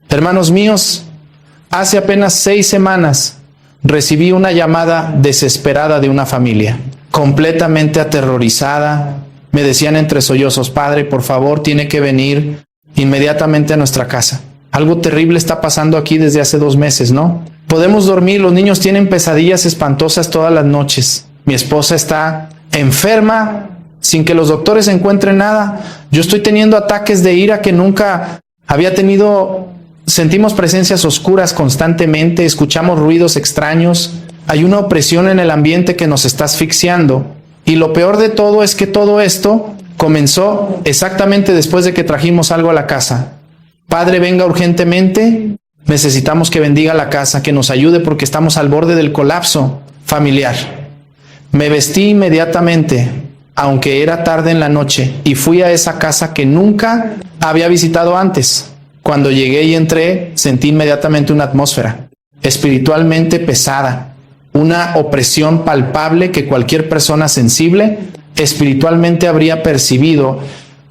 Hermanos míos, hace apenas 6 semanas recibí una llamada desesperada de una familia, completamente aterrorizada. Me decían entre sollozos: Padre, por favor, tiene que venir inmediatamente a nuestra casa. Algo terrible está pasando aquí desde hace 2 meses, ¿no? Podemos dormir, los niños tienen pesadillas espantosas todas las noches. Mi esposa está enferma sin que los doctores encuentren nada. Yo estoy teniendo ataques de ira que nunca había tenido. Sentimos presencias oscuras constantemente, escuchamos ruidos extraños. Hay una opresión en el ambiente que nos está asfixiando. Y lo peor de todo es que todo esto comenzó exactamente después de que trajimos algo a la casa. Padre, venga urgentemente. Necesitamos que bendiga la casa, que nos ayude porque estamos al borde del colapso familiar. Me vestí inmediatamente, aunque era tarde en la noche, y fui a esa casa que nunca había visitado antes. Cuando llegué y entré, sentí inmediatamente una atmósfera espiritualmente pesada, una opresión palpable que cualquier persona sensible espiritualmente habría percibido.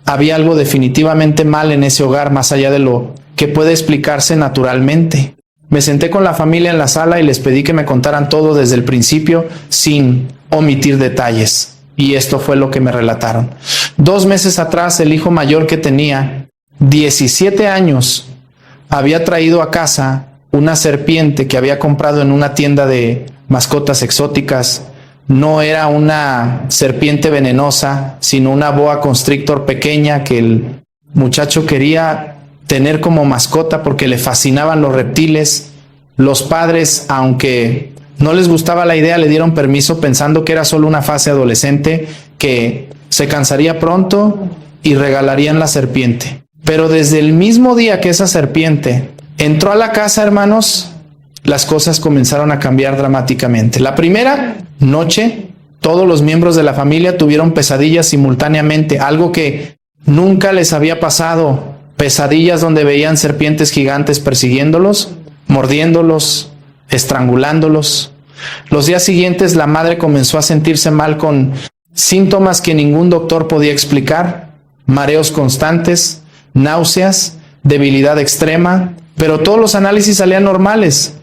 Había algo definitivamente mal en ese hogar, más allá de lo que puede explicarse naturalmente. Me senté con la familia en la sala y les pedí que me contaran todo desde el principio, sin omitir detalles. Y esto fue lo que me relataron. 2 meses atrás, el hijo mayor, que tenía 17 años, había traído a casa una serpiente que había comprado en una tienda de mascotas exóticas. No era una serpiente venenosa, sino una boa constrictor pequeña que el muchacho quería tener como mascota porque le fascinaban los reptiles. Los padres, aunque no les gustaba la idea, le dieron permiso pensando que era solo una fase adolescente, que se cansaría pronto y regalarían la serpiente. Pero desde el mismo día que esa serpiente entró a la casa, hermanos, las cosas comenzaron a cambiar dramáticamente. La primera noche, todos los miembros de la familia tuvieron pesadillas simultáneamente, algo que nunca les había pasado. Pesadillas donde veían serpientes gigantes persiguiéndolos, mordiéndolos, estrangulándolos. Los días siguientes, la madre comenzó a sentirse mal con síntomas que ningún doctor podía explicar: mareos constantes, náuseas, debilidad extrema, pero todos los análisis salían normales.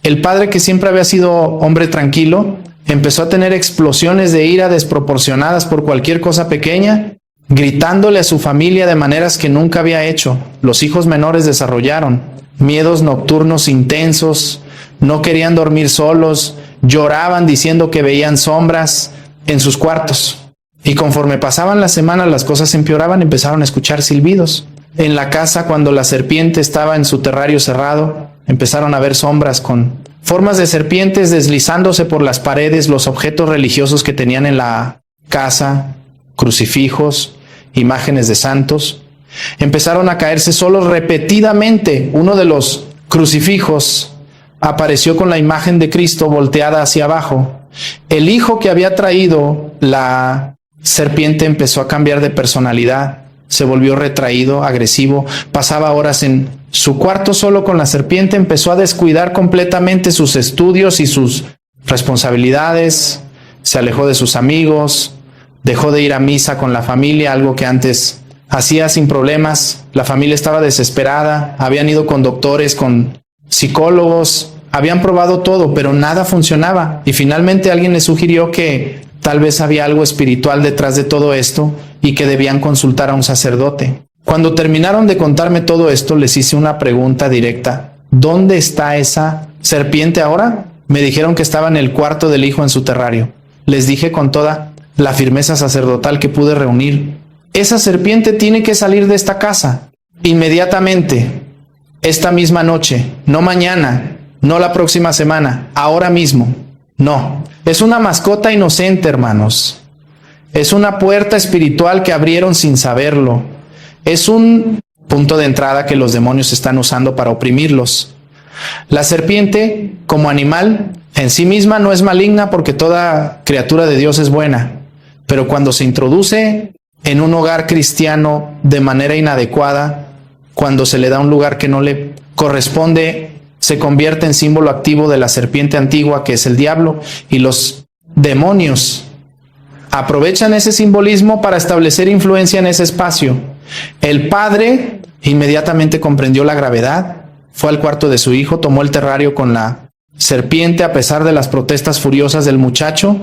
El padre, que siempre había sido hombre tranquilo, empezó a tener explosiones de ira desproporcionadas por cualquier cosa pequeña, gritándole a su familia de maneras que nunca había hecho. Los hijos menores desarrollaron miedos nocturnos intensos, no querían dormir solos, lloraban diciendo que veían sombras en sus cuartos. Y conforme pasaban las semanas, las cosas empeoraban, empezaron a escuchar silbidos. En la casa, cuando la serpiente estaba en su terrario cerrado, empezaron a ver sombras con formas de serpientes deslizándose por las paredes, los objetos religiosos que tenían en la casa, crucifijos, imágenes de santos. Empezaron a caerse solos repetidamente. Uno de los crucifijos apareció con la imagen de Cristo volteada hacia abajo. El hijo que había traído la serpiente empezó a cambiar de personalidad. Se volvió retraído, agresivo, pasaba horas en su cuarto solo con la serpiente, empezó a descuidar completamente sus estudios y sus responsabilidades, se alejó de sus amigos, dejó de ir a misa con la familia, algo que antes hacía sin problemas. La familia estaba desesperada, habían ido con doctores, con psicólogos, habían probado todo, pero nada funcionaba. Y finalmente alguien les sugirió que tal vez había algo espiritual detrás de todo esto y que debían consultar a un sacerdote. Cuando terminaron de contarme todo esto, les hice una pregunta directa: ¿dónde está esa serpiente ahora? Me dijeron que estaba en el cuarto del hijo en su terrario. Les dije con toda la firmeza sacerdotal que pude reunir: esa serpiente tiene que salir de esta casa inmediatamente, esta misma noche, no mañana, no la próxima semana, ahora mismo. No, es una mascota inocente, hermanos. Es una puerta espiritual que abrieron sin saberlo. Es un punto de entrada que los demonios están usando para oprimirlos. La serpiente, como animal, en sí misma no es maligna porque toda criatura de Dios es buena. Pero cuando se introduce en un hogar cristiano de manera inadecuada, cuando se le da un lugar que no le corresponde, se convierte en símbolo activo de la serpiente antigua, que es el diablo, y los demonios aprovechan ese simbolismo para establecer influencia en ese espacio. El padre inmediatamente comprendió la gravedad Fue al cuarto de su hijo, tomó el terrario con la serpiente a pesar de las protestas furiosas del muchacho,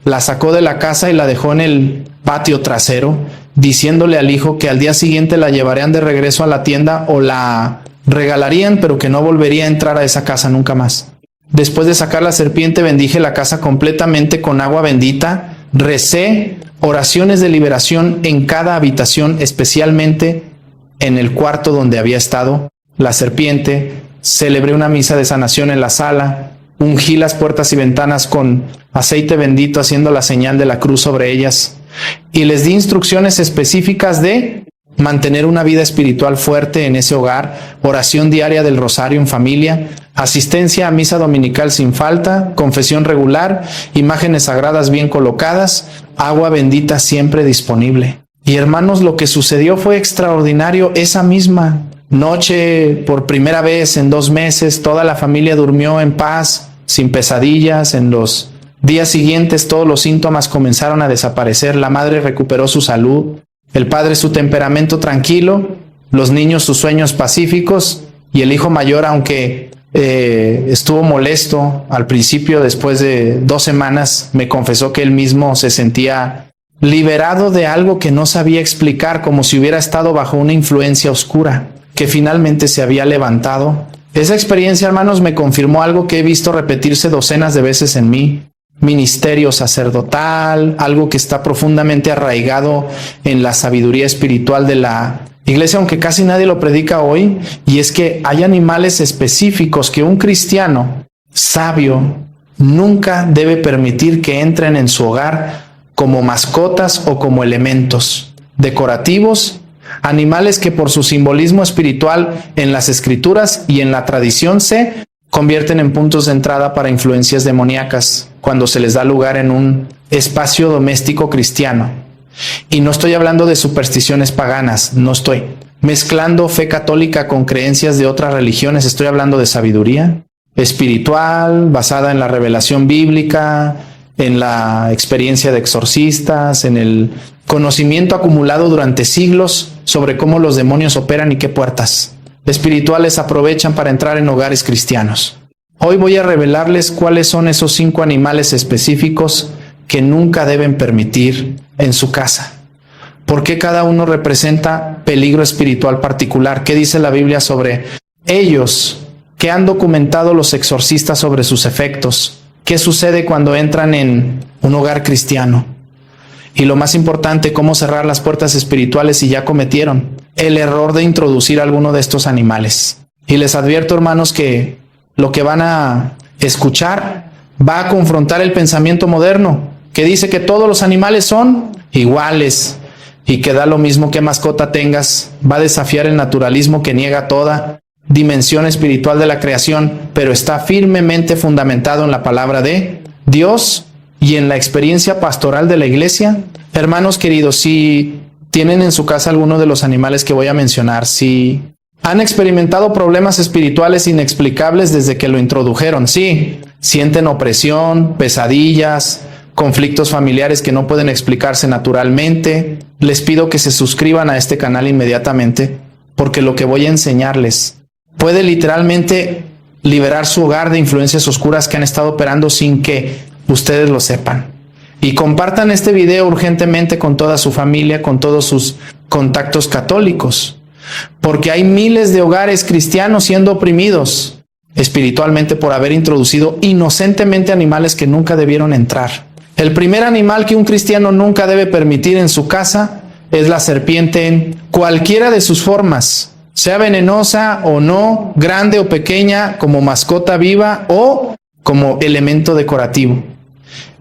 la sacó de la casa y la dejó en el patio trasero, diciéndole al hijo que al día siguiente la llevarían de regreso a la tienda o la regalarían, pero que no volvería a entrar a esa casa nunca más. Después de sacar la serpiente, bendije la casa completamente con agua bendita, recé oraciones de liberación en cada habitación, especialmente en el cuarto donde había estado la serpiente, celebré una misa de sanación en la sala, ungí las puertas y ventanas con aceite bendito haciendo la señal de la cruz sobre ellas y les di instrucciones específicas de mantener una vida espiritual fuerte en ese hogar, oración diaria del rosario en familia, asistencia a misa dominical sin falta, confesión regular, imágenes sagradas bien colocadas, agua bendita siempre disponible. Y hermanos, lo que sucedió fue extraordinario. Esa misma noche, por primera vez en 2 meses, toda la familia durmió en paz, sin pesadillas. En los días siguientes todos los síntomas comenzaron a desaparecer. La madre recuperó su salud, el padre su temperamento tranquilo, los niños sus sueños pacíficos y el hijo mayor, aunque estuvo molesto al principio, después de 2 semanas, me confesó que él mismo se sentía liberado de algo que no sabía explicar, como si hubiera estado bajo una influencia oscura, que finalmente se había levantado. Esa experiencia, hermanos, me confirmó algo que he visto repetirse docenas de veces en mí: ministerio sacerdotal, algo que está profundamente arraigado en la sabiduría espiritual de la iglesia, aunque casi nadie lo predica hoy, y es que hay animales específicos que un cristiano sabio nunca debe permitir que entren en su hogar como mascotas o como elementos decorativos, animales que por su simbolismo espiritual en las escrituras y en la tradición se convierten en puntos de entrada para influencias demoníacas cuando se les da lugar en un espacio doméstico cristiano. Y no estoy hablando de supersticiones paganas, no estoy mezclando fe católica con creencias de otras religiones, estoy hablando de sabiduría espiritual basada en la revelación bíblica, en la experiencia de exorcistas, en el conocimiento acumulado durante siglos sobre cómo los demonios operan y qué puertas espirituales aprovechan para entrar en hogares cristianos. Hoy voy a revelarles cuáles son esos 5 animales específicos que nunca deben permitir en su casa. ¿Por qué cada uno representa peligro espiritual particular? ¿Qué dice la Biblia sobre ellos? ¿Qué han documentado los exorcistas sobre sus efectos? ¿Qué sucede cuando entran en un hogar cristiano? Y lo más importante, cómo cerrar las puertas espirituales si ya cometieron el error de introducir alguno de estos animales. Y les advierto, hermanos, que lo que van a escuchar va a confrontar el pensamiento moderno, que dice que todos los animales son iguales y que da lo mismo qué mascota tengas. Va a desafiar el naturalismo que niega toda dimensión espiritual de la creación, pero está firmemente fundamentado en la palabra de Dios y en la experiencia pastoral de la iglesia. Hermanos queridos, si tienen en su casa alguno de los animales que voy a mencionar, si han experimentado problemas espirituales inexplicables desde que lo introdujeron, sí, sienten opresión, pesadillas, conflictos familiares que no pueden explicarse naturalmente, les pido que se suscriban a este canal inmediatamente, porque lo que voy a enseñarles puede literalmente liberar su hogar de influencias oscuras que han estado operando sin que ustedes lo sepan. Y compartan este video urgentemente con toda su familia, con todos sus contactos católicos, porque hay miles de hogares cristianos siendo oprimidos espiritualmente por haber introducido inocentemente animales que nunca debieron entrar. El primer animal que un cristiano nunca debe permitir en su casa es la serpiente en cualquiera de sus formas, sea venenosa o no, grande o pequeña, como mascota viva o como elemento decorativo.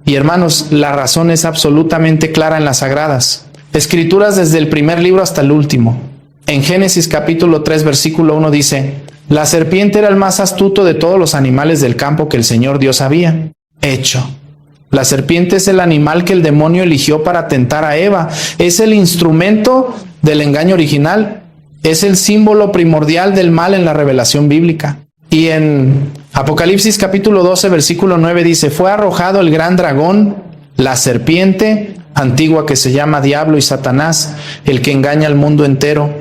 Y hermanos, la razón es absolutamente clara en las Sagradas Escrituras, desde el primer libro hasta el último. En Génesis capítulo 3 versículo 1 dice: la serpiente era el más astuto de todos los animales del campo que el Señor Dios había hecho. La serpiente es el animal que el demonio eligió para tentar a Eva. Es el instrumento del engaño original. Es el símbolo primordial del mal en la revelación bíblica. Y en Apocalipsis capítulo 12 versículo 9 dice: fue arrojado el gran dragón, la serpiente antigua que se llama Diablo y Satanás, el que engaña al mundo entero.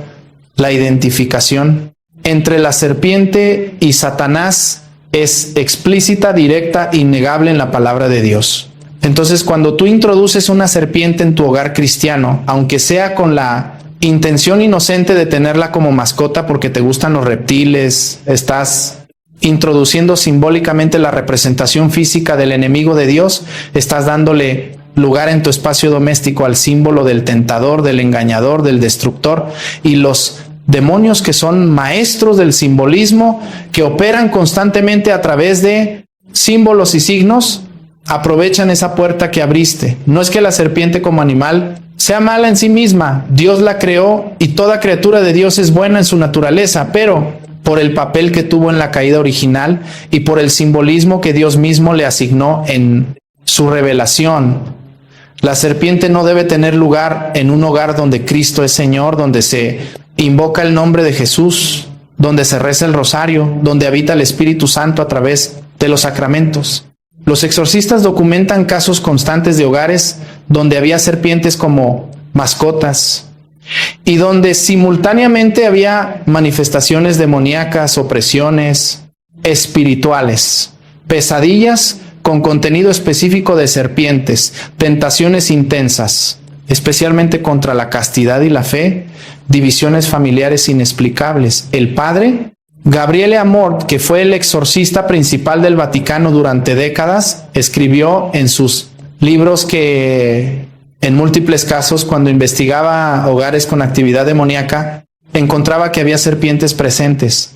La identificación. entre la serpiente y Satanás es explícita, directa, innegable en la palabra de Dios. Entonces, cuando tú introduces una serpiente en tu hogar cristiano, aunque sea con la intención inocente de tenerla como mascota porque te gustan los reptiles, estás introduciendo simbólicamente la representación física del enemigo de Dios, estás dándole lugar en tu espacio doméstico al símbolo del tentador, del engañador, del destructor, y los demonios que son maestros del simbolismo, que operan constantemente a través de símbolos y signos, aprovechan esa puerta que abriste. No es que la serpiente como animal sea mala en sí misma, Dios la creó y toda criatura de Dios es buena en su naturaleza, pero por el papel que tuvo en la caída original y por el simbolismo que Dios mismo le asignó en su revelación. La serpiente no debe tener lugar en un hogar donde Cristo es Señor, donde se invoca el nombre de Jesús, donde se reza el rosario, donde habita el Espíritu Santo a través de los sacramentos. Los exorcistas documentan casos constantes de hogares donde había serpientes como mascotas y donde simultáneamente había manifestaciones demoníacas, opresiones espirituales, pesadillas con contenido específico de serpientes, tentaciones intensas, especialmente contra la castidad y la fe, divisiones familiares inexplicables. El padre Gabriele Amort, que fue el exorcista principal del Vaticano durante décadas, escribió en sus libros que en múltiples casos, cuando investigaba hogares con actividad demoníaca, encontraba que había serpientes presentes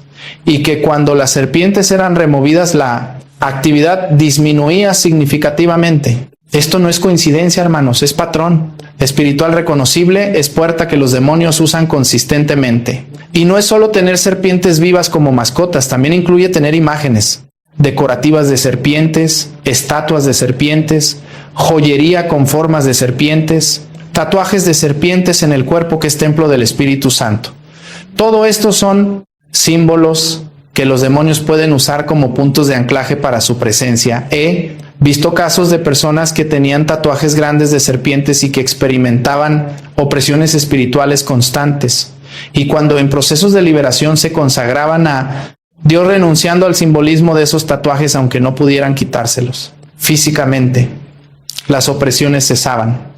y que cuando las serpientes eran removidas, la actividad disminuía significativamente. Esto no es coincidencia, hermanos, es patrón espiritual reconocible, es puerta que los demonios usan consistentemente. Y no es solo tener serpientes vivas como mascotas, también incluye tener imágenes decorativas de serpientes, estatuas de serpientes, joyería con formas de serpientes, tatuajes de serpientes en el cuerpo que es templo del Espíritu Santo. Todo esto son símbolos que los demonios pueden usar como puntos de anclaje para su presencia. He visto casos de personas que tenían tatuajes grandes de serpientes y que experimentaban opresiones espirituales constantes. Y cuando en procesos de liberación se consagraban a Dios renunciando al simbolismo de esos tatuajes, aunque no pudieran quitárselos físicamente, las opresiones cesaban.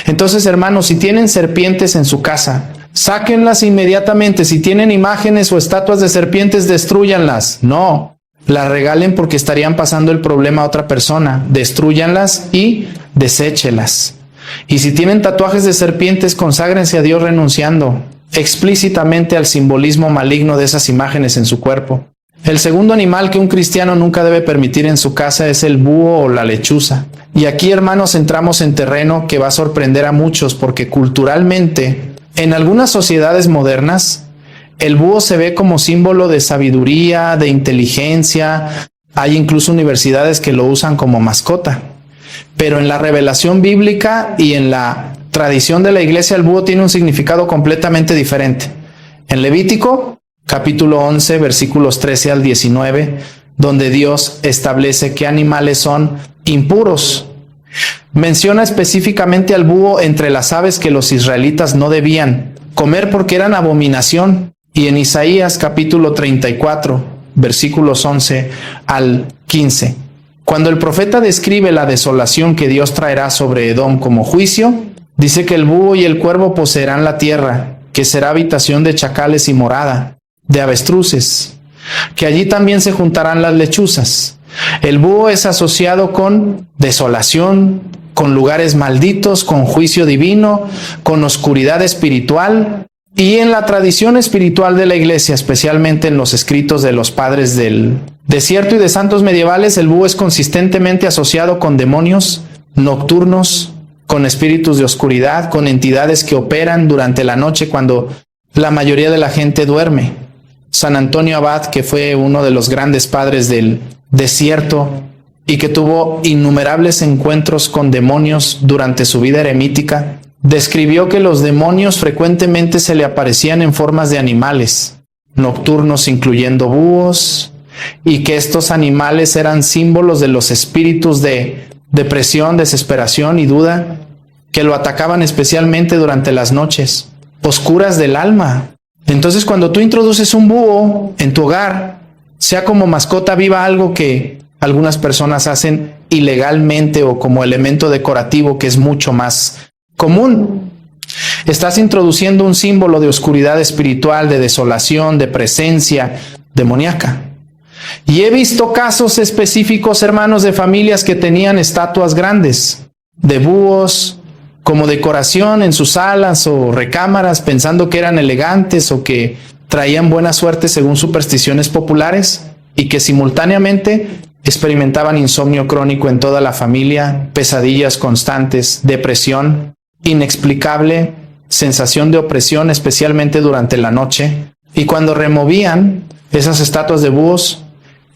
Entonces, hermanos, si tienen serpientes en su casa, sáquenlas inmediatamente. Si tienen imágenes o estatuas de serpientes, destrúyanlas. No, las regalen porque estarían pasando el problema a otra persona. Destrúyanlas y deséchelas. Y si tienen tatuajes de serpientes, conságrense a Dios renunciando explícitamente al simbolismo maligno de esas imágenes en su cuerpo. El segundo animal que un cristiano nunca debe permitir en su casa es el búho o la lechuza. Y aquí, hermanos, entramos en terreno que va a sorprender a muchos porque culturalmente, en algunas sociedades modernas, el búho se ve como símbolo de sabiduría, de inteligencia. Hay incluso universidades que lo usan como mascota. Pero en la revelación bíblica y en la tradición de la iglesia, el búho tiene un significado completamente diferente. En Levítico, capítulo 11, versículos 13 al 19, donde Dios establece qué animales son impuros. Menciona específicamente al búho entre las aves que los israelitas no debían comer porque eran abominación. Y en Isaías capítulo 34, versículos 11 al 15, cuando el profeta describe la desolación que Dios traerá sobre Edom como juicio, dice que el búho y el cuervo poseerán la tierra, que será habitación de chacales y morada de avestruces, que allí también se juntarán las lechuzas. El búho es asociado con desolación, con lugares malditos, con juicio divino, con oscuridad espiritual. Y en la tradición espiritual de la iglesia, especialmente en los escritos de los padres del desierto y de santos medievales, el búho es consistentemente asociado con demonios nocturnos, con espíritus de oscuridad, con entidades que operan durante la noche cuando la mayoría de la gente duerme. San Antonio Abad, que fue uno de los grandes padres del desierto y que tuvo innumerables encuentros con demonios durante su vida eremítica, describió que los demonios frecuentemente se le aparecían en formas de animales nocturnos, incluyendo búhos, y que estos animales eran símbolos de los espíritus de depresión, desesperación y duda que lo atacaban especialmente durante las noches oscuras del alma. Entonces, cuando tú introduces un búho en tu hogar, sea como mascota viva, algo que algunas personas hacen ilegalmente o como elemento decorativo, que es mucho más común, estás introduciendo un símbolo de oscuridad espiritual, de desolación, de presencia demoníaca. Y he visto casos específicos, hermanos, de familias que tenían estatuas grandes de búhos como decoración en sus salas o recámaras, pensando que eran elegantes o que traían buena suerte según supersticiones populares, y que simultáneamente experimentaban insomnio crónico en toda la familia, pesadillas constantes, depresión inexplicable, sensación de opresión, especialmente durante la noche. Y cuando removían esas estatuas de búhos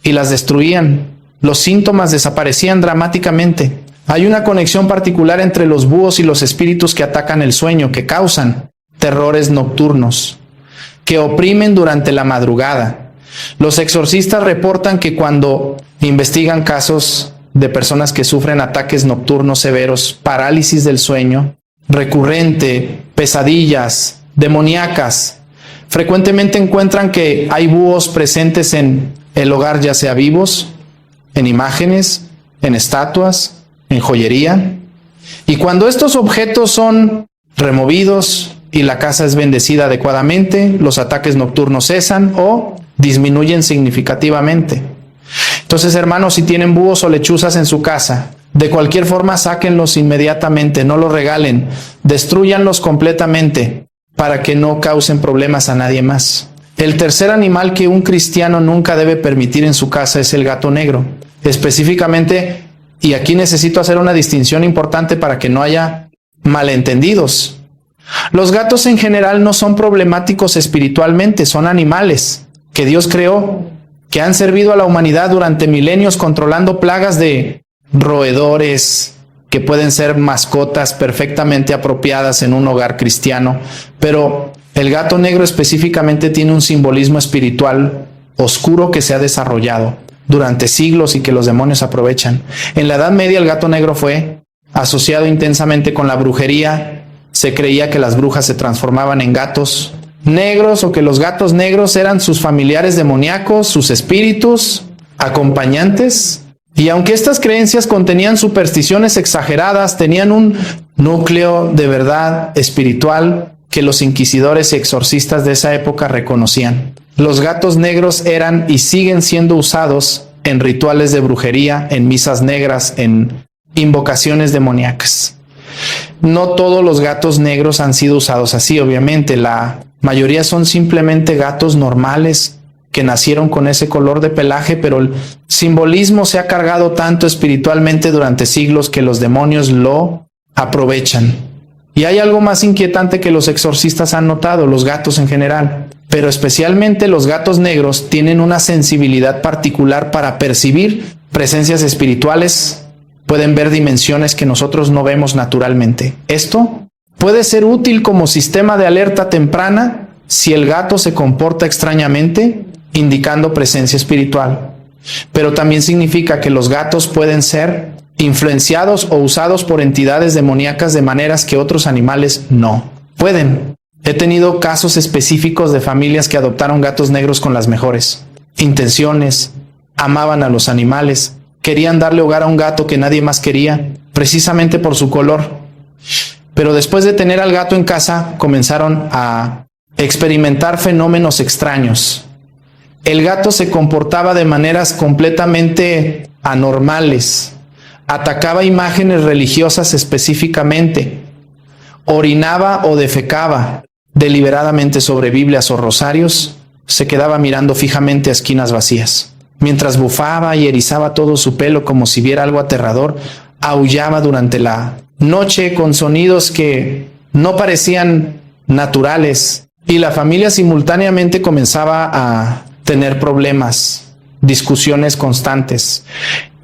y las destruían, los síntomas desaparecían dramáticamente. Hay una conexión particular entre los búhos y los espíritus que atacan el sueño, que causan terrores nocturnos, que oprimen durante la madrugada. Los exorcistas reportan que cuando investigan casos de personas que sufren ataques nocturnos severos, parálisis del sueño recurrente, pesadillas demoníacas, frecuentemente encuentran que hay búhos presentes en el hogar, ya sea vivos, en imágenes, en estatuas, en joyería. Y cuando estos objetos son removidos y la casa es bendecida adecuadamente, los ataques nocturnos cesan o disminuyen significativamente. Entonces, hermanos, si tienen búhos o lechuzas en su casa, de cualquier forma sáquenlos inmediatamente, no los regalen, destrúyanlos completamente para que no causen problemas a nadie más. El tercer animal que un cristiano nunca debe permitir en su casa es el gato negro. Específicamente, y aquí necesito hacer una distinción importante para que no haya malentendidos. Los gatos en general no son problemáticos espiritualmente, son animales que Dios creó, que han servido a la humanidad durante milenios controlando plagas de roedores, que pueden ser mascotas perfectamente apropiadas en un hogar cristiano. Pero el gato negro específicamente tiene un simbolismo espiritual oscuro que se ha desarrollado durante siglos y que los demonios aprovechan. En la Edad Media el gato negro fue asociado intensamente con la brujería. Se creía que las brujas se transformaban en gatos negros o que los gatos negros eran sus familiares demoníacos, sus espíritus, acompañantes. Y aunque estas creencias contenían supersticiones exageradas, tenían un núcleo de verdad espiritual que los inquisidores y exorcistas de esa época reconocían. Los gatos negros eran y siguen siendo usados en rituales de brujería, en misas negras, en invocaciones demoníacas. No todos los gatos negros han sido usados así, obviamente. La mayoría son simplemente gatos normales que nacieron con ese color de pelaje, pero el simbolismo se ha cargado tanto espiritualmente durante siglos que los demonios lo aprovechan. Y hay algo más inquietante que los exorcistas han notado, los gatos en general, pero especialmente los gatos negros tienen una sensibilidad particular para percibir presencias espirituales, pueden ver dimensiones que nosotros no vemos naturalmente. Esto puede ser útil como sistema de alerta temprana si el gato se comporta extrañamente, indicando presencia espiritual. Pero también significa que los gatos pueden ser influenciados o usados por entidades demoníacas de maneras que otros animales no pueden. He tenido casos específicos de familias que adoptaron gatos negros con las mejores intenciones, amaban a los animales, querían darle hogar a un gato que nadie más quería, precisamente por su color. Pero después de tener al gato en casa, comenzaron a experimentar fenómenos extraños. El gato se comportaba de maneras completamente anormales, atacaba imágenes religiosas específicamente, orinaba o defecaba deliberadamente sobre Biblias o rosarios, se quedaba mirando fijamente a esquinas vacías. Mientras bufaba y erizaba todo su pelo como si viera algo aterrador, aullaba durante la noche con sonidos que no parecían naturales, y la familia simultáneamente comenzaba a tener problemas, discusiones constantes,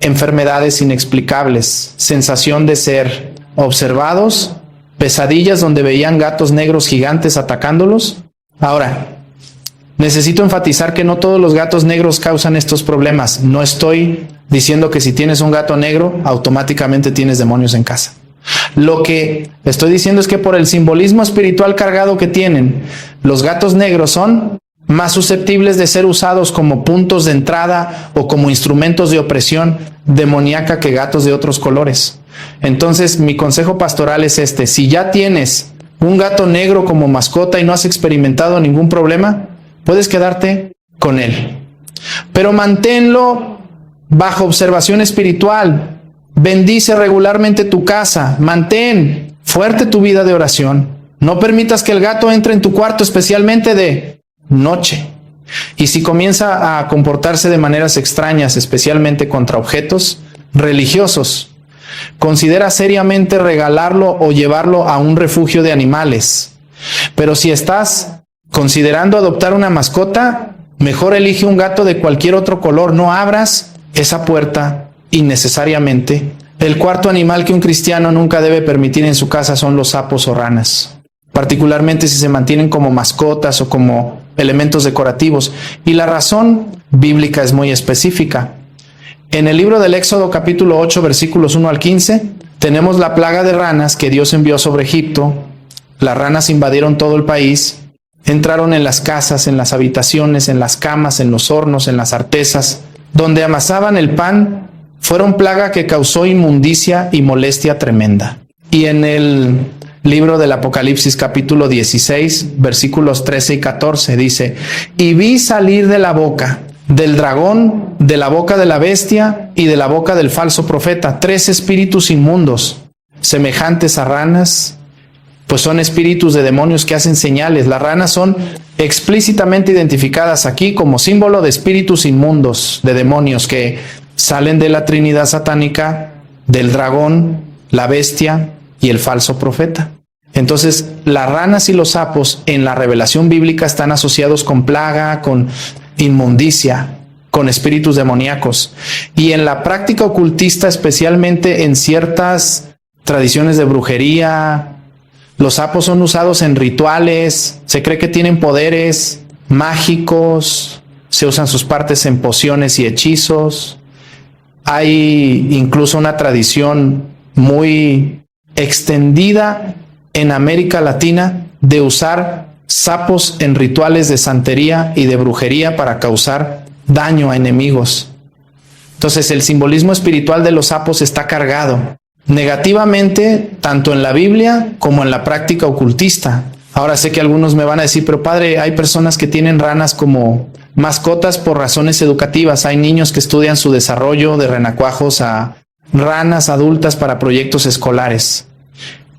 enfermedades inexplicables, sensación de ser observados, pesadillas donde veían gatos negros gigantes atacándolos. Ahora, necesito enfatizar que no todos los gatos negros causan estos problemas. No estoy diciendo que si tienes un gato negro, automáticamente tienes demonios en casa. Lo que estoy diciendo es que por el simbolismo espiritual cargado que tienen, los gatos negros son más susceptibles de ser usados como puntos de entrada o como instrumentos de opresión demoníaca que gatos de otros colores. Entonces, mi consejo pastoral es este: si ya tienes un gato negro como mascota y no has experimentado ningún problema, puedes quedarte con él. Pero manténlo bajo observación espiritual. Bendice regularmente tu casa. Mantén fuerte tu vida de oración. No permitas que el gato entre en tu cuarto, especialmente de noche. Y si comienza a comportarse de maneras extrañas, especialmente contra objetos religiosos, considera seriamente regalarlo o llevarlo a un refugio de animales. Pero si estás considerando adoptar una mascota, mejor elige un gato de cualquier otro color. No abras esa puerta innecesariamente. El cuarto animal que un cristiano nunca debe permitir en su casa son los sapos o ranas, particularmente si se mantienen como mascotas o como elementos decorativos. Y la razón bíblica es muy específica. En el libro del Éxodo capítulo 8 versículos 1 al 15 tenemos la plaga de ranas que Dios envió sobre Egipto. Las ranas invadieron todo el país, entraron en las casas, en las habitaciones, en las camas, en los hornos, en las artesas, donde amasaban el pan. Fueron plaga que causó inmundicia y molestia tremenda. Y en el libro del Apocalipsis capítulo 16 versículos 13 y 14 dice: y vi salir de la boca del dragón, de la boca de la bestia y de la boca del falso profeta 3 espíritus inmundos, semejantes a ranas, pues son espíritus de demonios que hacen señales. Las ranas son explícitamente identificadas aquí como símbolo de espíritus inmundos, de demonios que salen de la Trinidad satánica, del dragón, la bestia y el falso profeta. Entonces, las ranas y los sapos en la revelación bíblica están asociados con plaga, con inmundicia, con espíritus demoníacos. Y en la práctica ocultista, especialmente en ciertas tradiciones de brujería, los sapos son usados en rituales, se cree que tienen poderes mágicos, se usan sus partes en pociones y hechizos. Hay incluso una tradición muy extendida en América Latina de usar sapos en rituales de santería y de brujería para causar daño a enemigos. Entonces, el simbolismo espiritual de los sapos está cargado negativamente tanto en la Biblia como en la práctica ocultista. Ahora sé que algunos me van a decir: pero padre, hay personas que tienen ranas como mascotas por razones educativas. Hay niños que estudian su desarrollo de renacuajos a ranas adultas para proyectos escolares.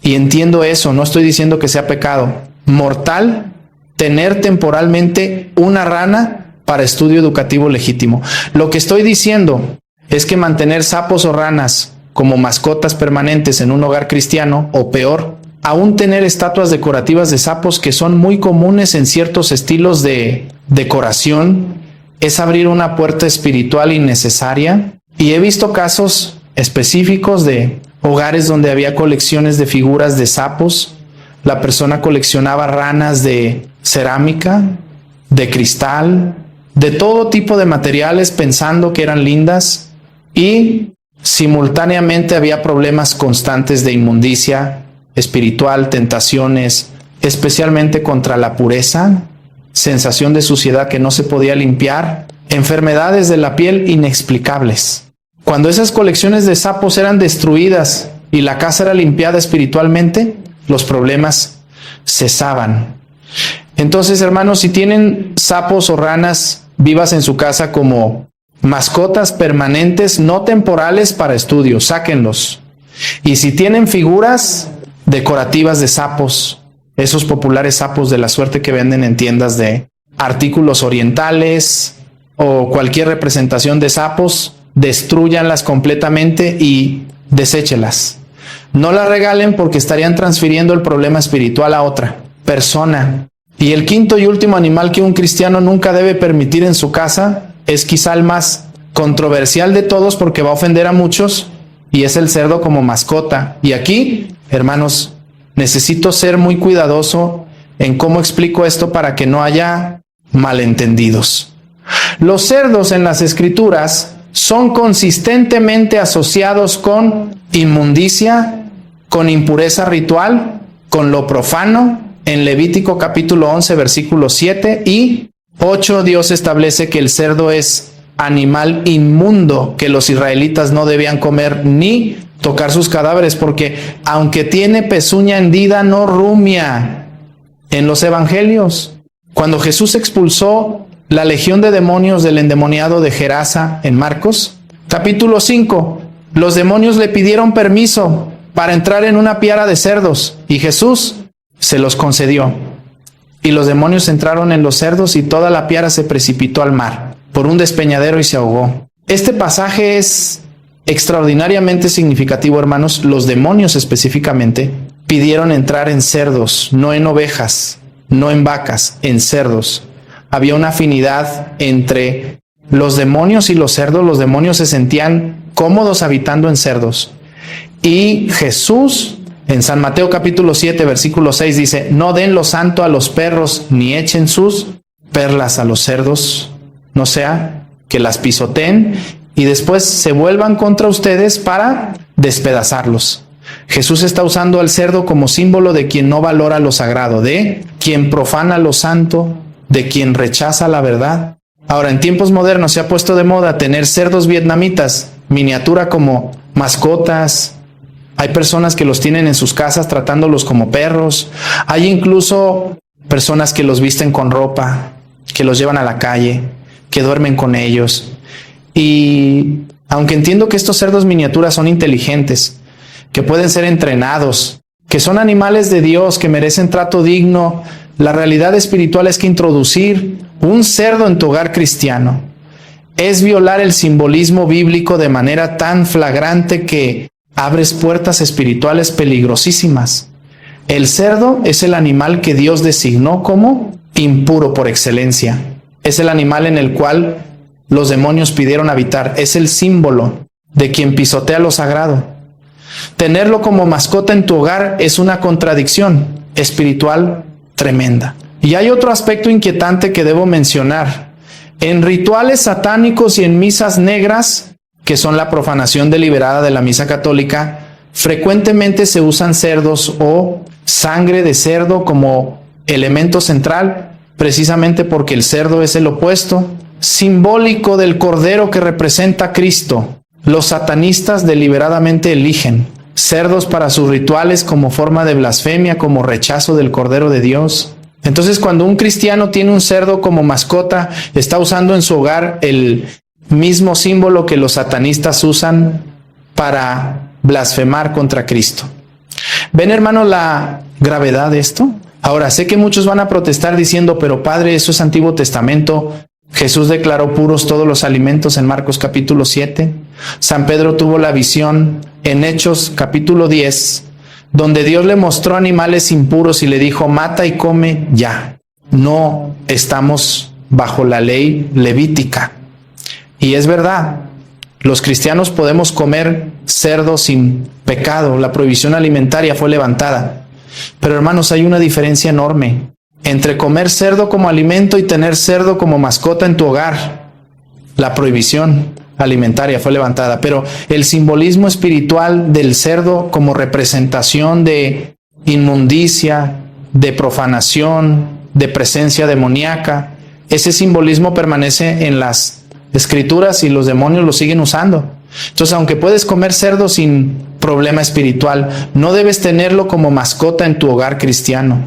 Y entiendo eso, no estoy diciendo que sea pecado mortal tener temporalmente una rana para estudio educativo legítimo. Lo que estoy diciendo es que mantener sapos o ranas como mascotas permanentes en un hogar cristiano, o peor, aún tener estatuas decorativas de sapos que son muy comunes en ciertos estilos de decoración, es abrir una puerta espiritual innecesaria. Y he visto casos específicos de hogares donde había colecciones de figuras de sapos. La persona coleccionaba ranas de cerámica, de cristal, de todo tipo de materiales, pensando que eran lindas, y simultáneamente había problemas constantes de inmundicia espiritual, tentaciones, especialmente contra la pureza, sensación de suciedad que no se podía limpiar, enfermedades de la piel inexplicables. Cuando esas colecciones de sapos eran destruidas y la casa era limpiada espiritualmente, los problemas cesaban. Entonces, hermanos, si tienen sapos o ranas vivas en su casa como mascotas permanentes, no temporales para estudio, sáquenlos. Y si tienen figuras decorativas de sapos, esos populares sapos de la suerte que venden en tiendas de artículos orientales o cualquier representación de sapos, destrúyanlas completamente y deséchelas. No las regalen, porque estarían transfiriendo el problema espiritual a otra persona. Y el quinto y último animal que un cristiano nunca debe permitir en su casa es quizá el más controversial de todos, porque va a ofender a muchos, y es el cerdo como mascota. Y aquí, hermanos, necesito ser muy cuidadoso en cómo explico esto para que no haya malentendidos. Los cerdos en las Escrituras son consistentemente asociados con inmundicia, con impureza ritual, con lo profano, en Levítico capítulo 11, versículo 7 y 8, Dios establece que el cerdo es animal inmundo, que los israelitas no debían comer ni tocar sus cadáveres, porque aunque tiene pezuña hendida, no rumia. En los evangelios, cuando Jesús expulsó la legión de demonios del endemoniado de Gerasa en Marcos, capítulo 5, los demonios le pidieron permiso para entrar en una piara de cerdos y Jesús se los concedió. Y los demonios entraron en los cerdos y toda la piara se precipitó al mar por un despeñadero y se ahogó. Este pasaje es extraordinariamente significativo, hermanos. Los demonios específicamente pidieron entrar en cerdos, no en ovejas, no en vacas, en cerdos. Había una afinidad entre los demonios y los cerdos. Los demonios se sentían cómodos habitando en cerdos. Y Jesús, en San Mateo capítulo 7, versículo 6, dice: no den lo santo a los perros, ni echen sus perlas a los cerdos, no sea que las pisoteen y después se vuelvan contra ustedes para despedazarlos. Jesús está usando al cerdo como símbolo de quien no valora lo sagrado, de quien profana lo santo, de quien rechaza la verdad. Ahora, en tiempos modernos se ha puesto de moda tener cerdos vietnamitas, miniatura, como mascotas. Hay personas que los tienen en sus casas tratándolos como perros. Hay incluso personas que los visten con ropa, que los llevan a la calle, que duermen con ellos. Y aunque entiendo que estos cerdos miniaturas son inteligentes, que pueden ser entrenados, que son animales de Dios, que merecen trato digno, la realidad espiritual es que introducir un cerdo en tu hogar cristiano es violar el simbolismo bíblico de manera tan flagrante que abres puertas espirituales peligrosísimas. El cerdo es el animal que Dios designó como impuro por excelencia. Es el animal en el cual los demonios pidieron habitar. Es el símbolo de quien pisotea lo sagrado. Tenerlo como mascota en tu hogar es una contradicción espiritual tremenda. Y hay otro aspecto inquietante que debo mencionar. En rituales satánicos y en misas negras, que son la profanación deliberada de la misa católica, frecuentemente se usan cerdos o sangre de cerdo como elemento central, precisamente porque el cerdo es el opuesto simbólico del cordero que representa a Cristo. Los satanistas deliberadamente eligen cerdos para sus rituales como forma de blasfemia, como rechazo del Cordero de Dios. Entonces, cuando un cristiano tiene un cerdo como mascota, está usando en su hogar el mismo símbolo que los satanistas usan para blasfemar contra Cristo. ¿Ven, hermanos, la gravedad de esto? Ahora, sé que muchos van a protestar diciendo: pero padre, eso es Antiguo Testamento. Jesús declaró puros todos los alimentos en Marcos capítulo 7. San Pedro tuvo la visión en Hechos capítulo 10, donde Dios le mostró animales impuros y le dijo: mata y come ya. No estamos bajo la ley levítica. Y es verdad, los cristianos podemos comer cerdo sin pecado. La prohibición alimentaria fue levantada. Pero, hermanos, hay una diferencia enorme entre comer cerdo como alimento y tener cerdo como mascota en tu hogar. La prohibición alimentaria fue levantada, pero el simbolismo espiritual del cerdo como representación de inmundicia, de profanación, de presencia demoníaca, ese simbolismo permanece en las Escrituras y los demonios lo siguen usando. Entonces, aunque puedes comer cerdo sin problema espiritual, no debes tenerlo como mascota en tu hogar cristiano.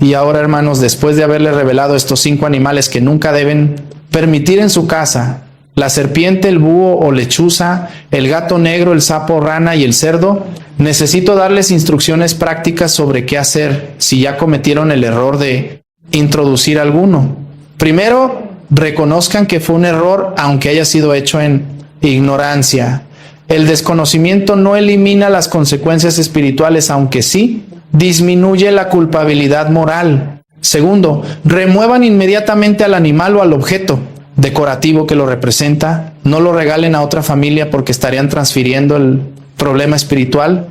Y ahora, hermanos, después de haberle revelado estos 5 animales que nunca deben permitir en su casa: la serpiente, el búho o lechuza, el gato negro, el sapo, rana y el cerdo, necesito darles instrucciones prácticas sobre qué hacer si ya cometieron el error de introducir alguno. Primero, reconozcan que fue un error, aunque haya sido hecho en ignorancia. El desconocimiento no elimina las consecuencias espirituales, aunque sí disminuye la culpabilidad moral. Segundo, remuevan inmediatamente al animal o al objeto decorativo que lo representa. No lo regalen a otra familia porque estarían transfiriendo el problema espiritual.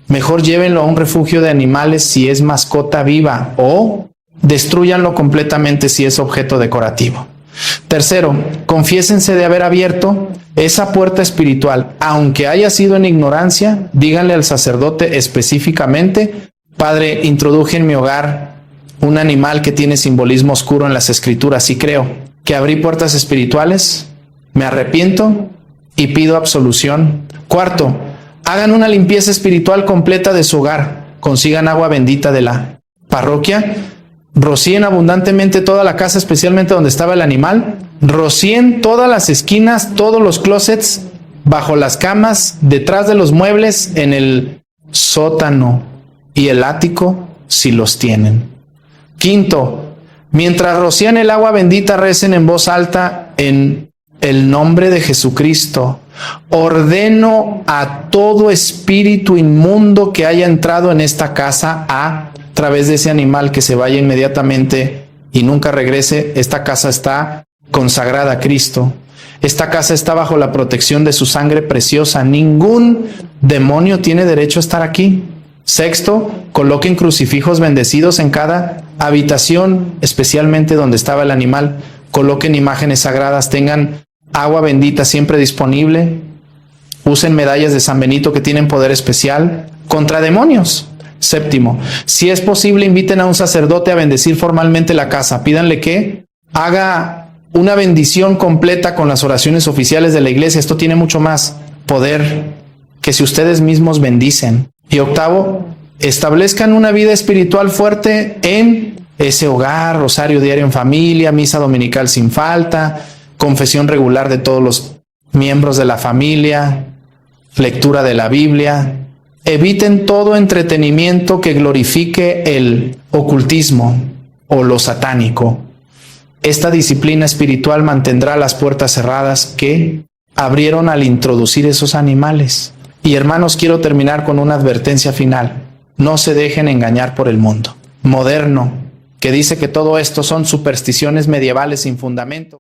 Mejor llévenlo a un refugio de animales si es mascota viva, o destrúyanlo completamente si es objeto decorativo. Tercero, confiésense de haber abierto esa puerta espiritual. Aunque haya sido en ignorancia, díganle al sacerdote específicamente: Padre, introduje en mi hogar un animal que tiene simbolismo oscuro en las escrituras y creo que abrí puertas espirituales, me arrepiento y pido absolución. Cuarto, hagan una limpieza espiritual completa de su hogar, consigan agua bendita de la parroquia, rocíen abundantemente toda la casa, especialmente donde estaba el animal, rocíen todas las esquinas, todos los closets, bajo las camas, detrás de los muebles, en el sótano y el ático, si los tienen. Quinto, mientras rocían el agua bendita, recen en voz alta: en el nombre de Jesucristo, ordeno a todo espíritu inmundo que haya entrado en esta casa a través de ese animal que se vaya inmediatamente y nunca regrese. Esta casa está consagrada a Cristo. Esta casa está bajo la protección de su sangre preciosa. Ningún demonio tiene derecho a estar aquí. Sexto, coloquen crucifijos bendecidos en cada habitación, especialmente donde estaba el animal. Coloquen imágenes sagradas, tengan agua bendita siempre disponible. Usen medallas de San Benito que tienen poder especial contra demonios. Séptimo, si es posible, inviten a un sacerdote a bendecir formalmente la casa. Pídanle que haga una bendición completa con las oraciones oficiales de la iglesia. Esto tiene mucho más poder que si ustedes mismos bendicen. Y octavo, establezcan una vida espiritual fuerte en ese hogar: rosario diario en familia, misa dominical sin falta, confesión regular de todos los miembros de la familia, lectura de la Biblia. Eviten todo entretenimiento que glorifique el ocultismo o lo satánico. Esta disciplina espiritual mantendrá las puertas cerradas que abrieron al introducir esos animales. Y hermanos, quiero terminar con una advertencia final. No se dejen engañar por el mundo moderno, que dice que todo esto son supersticiones medievales sin fundamento.